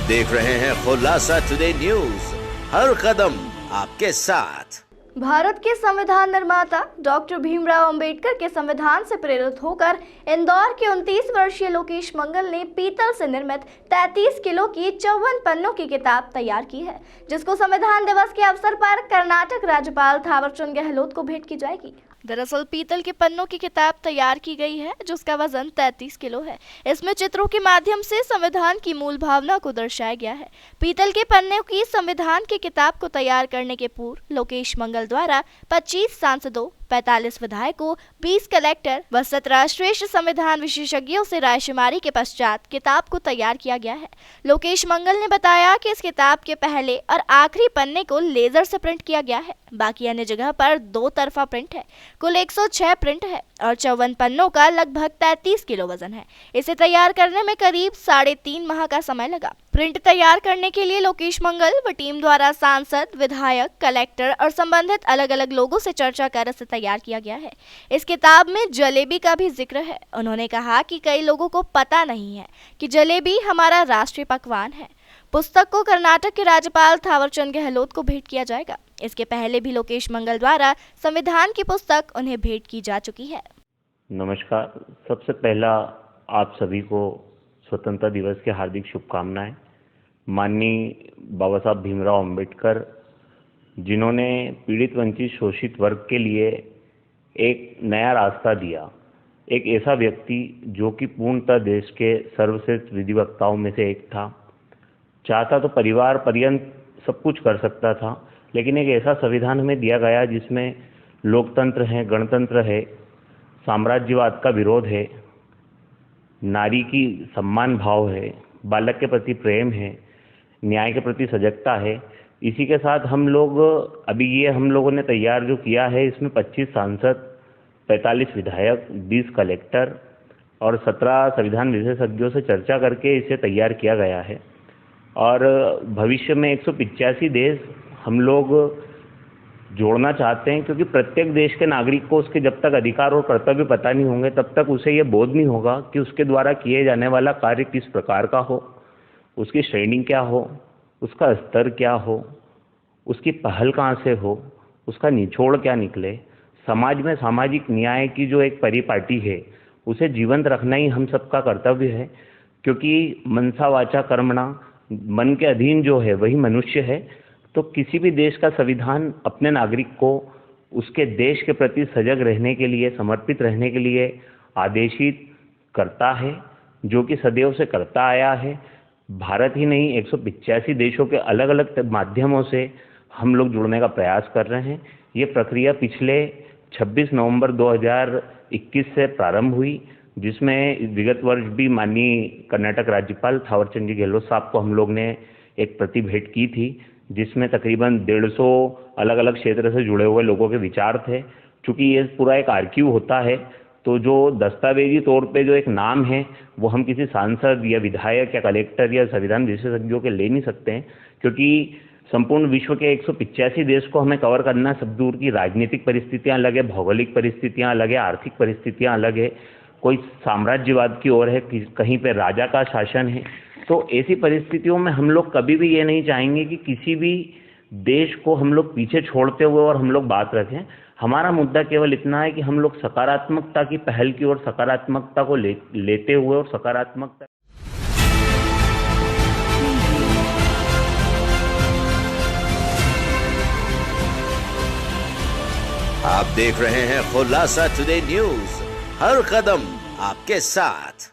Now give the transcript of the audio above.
देख रहे हैं खुलासा टुडे न्यूज, हर कदम आपके साथ। भारत के संविधान निर्माता डॉक्टर भीमराव अंबेडकर के संविधान से प्रेरित होकर इंदौर के 29 वर्षीय लोकेश मंगल ने पीतल से निर्मित 33 किलो की 54 पन्नों की किताब तैयार की है, जिसको संविधान दिवस के अवसर पर कर्नाटक राज्यपाल थावरचंद गहलोत को भेंट की जाएगी। दरअसल पीतल के पन्नों की किताब तैयार की गई है, जिसका वजन 33 किलो है। इसमें चित्रों के माध्यम से संविधान की मूल भावना को दर्शाया गया है। पीतल के पन्नों की संविधान की किताब को तैयार करने के पूर्व लोकेश मंगल द्वारा 25 सांसदों, 45 विधायकों, 20 कलेक्टर व 17 श्रेष्ठ संविधान विशेषज्ञों से रायशुमारी के पश्चात किताब को तैयार किया गया है। लोकेश मंगल ने बताया कि इस किताब के पहले और आखिरी पन्ने को लेजर से प्रिंट किया गया है, बाकी अन्य जगह पर 2 तरफा प्रिंट है। कुल 106 प्रिंट है और 54 पन्नों का लगभग 33 किलो वजन है। इसे तैयार करने में करीब 3.5 माह का समय लगा। प्रिंट तैयार करने के लिए लोकेश मंगल व टीम द्वारा सांसद, विधायक, कलेक्टर और संबंधित अलग अलग लोगों से चर्चा कर इसे तैयार किया गया है। इस किताब में जलेबी का भी जिक्र है। उन्होंने कहा कि कई लोगों को पता नहीं है कि जलेबी हमारा राष्ट्रीय पकवान है। पुस्तक को कर्नाटक के राज्यपाल थावरचंद गहलोत को भेंट किया जाएगा। इसके पहले भी लोकेश मंगल द्वारा संविधान की पुस्तक उन्हें भेंट की जा चुकी है। नमस्कार। सबसे पहला आप सभी को स्वतंत्रता दिवस की हार्दिक शुभकामनाएं। माननीय बाबा साहब भीमराव अंबेडकर, जिन्होंने पीड़ित, वंचित, शोषित वर्ग के लिए एक नया रास्ता दिया, एक ऐसा व्यक्ति जो कि पूर्णतः देश के सर्वश्रेष्ठ विधिवक्ताओं में से एक था। चाहता तो परिवार पर्यंत सब कुछ कर सकता था, लेकिन एक ऐसा संविधान हमें दिया गया जिसमें लोकतंत्र है, गणतंत्र है, साम्राज्यवाद का विरोध है, नारी की सम्मान भाव है, बालक के प्रति प्रेम है, न्याय के प्रति सजगता है। इसी के साथ हम लोग हम लोगों ने तैयार जो किया है, इसमें 25 सांसद, 45 विधायक, 20 कलेक्टर और 17 संविधान विशेषज्ञों से चर्चा करके इसे तैयार किया गया है। और भविष्य में 185 देश हम लोग जोड़ना चाहते हैं, क्योंकि प्रत्येक देश के नागरिक को उसके जब तक अधिकार और कर्तव्य पता नहीं होंगे, तब तक उसे ये बोध नहीं होगा कि उसके द्वारा किए जाने वाला कार्य किस प्रकार का हो, उसकी श्रेणी क्या हो, उसका स्तर क्या हो, उसकी पहल कहाँ से हो, उसका निचोड़ क्या निकले। समाज में सामाजिक न्याय की जो एक परिपाटी है, उसे जीवंत रखना ही हम सबका कर्तव्य है, क्योंकि मनसा वाचा कर्मणा, मन के अधीन जो है वही मनुष्य है। तो किसी भी देश का संविधान अपने नागरिक को उसके देश के प्रति सजग रहने के लिए, समर्पित रहने के लिए आदेशित करता है, जो कि सदैव से करता आया है। भारत ही नहीं, 185 देशों के अलग अलग माध्यमों से हम लोग जुड़ने का प्रयास कर रहे हैं। ये प्रक्रिया पिछले 26 नवंबर 2021 से प्रारंभ हुई, जिसमें विगत वर्ष भी माननीय कर्नाटक राज्यपाल थावरचंद गहलोत साहब को हम लोग ने एक प्रति भेंट की थी, जिसमें तकरीबन 150 अलग अलग क्षेत्र से जुड़े हुए लोगों के विचार थे। चूँकि ये पूरा एक आर्काइव होता है, तो जो दस्तावेजी तौर पे जो एक नाम है वो हम किसी सांसद या विधायक या कलेक्टर या संविधान विशेषज्ञों के ले नहीं सकते हैं, क्योंकि संपूर्ण विश्व के 185 देश को हमें कवर करना सब दूर की राजनीतिक परिस्थितियां अलग है, भौगोलिक परिस्थितियां अलग है, आर्थिक परिस्थितियां अलग है, कोई साम्राज्यवाद की ओर है, कहीं पे राजा का शासन है। तो ऐसी परिस्थितियों में हम लोग कभी भी ये नहीं चाहेंगे कि किसी भी देश को हम लोग पीछे छोड़ते हुए और हम लोग बात रखें। हमारा मुद्दा केवल इतना है कि हम लोग सकारात्मकता की पहल की ओर, सकारात्मकता को लेते हुए और सकारात्मकता। आप देख रहे हैं खुलासा टुडे न्यूज, हर कदम आपके साथ।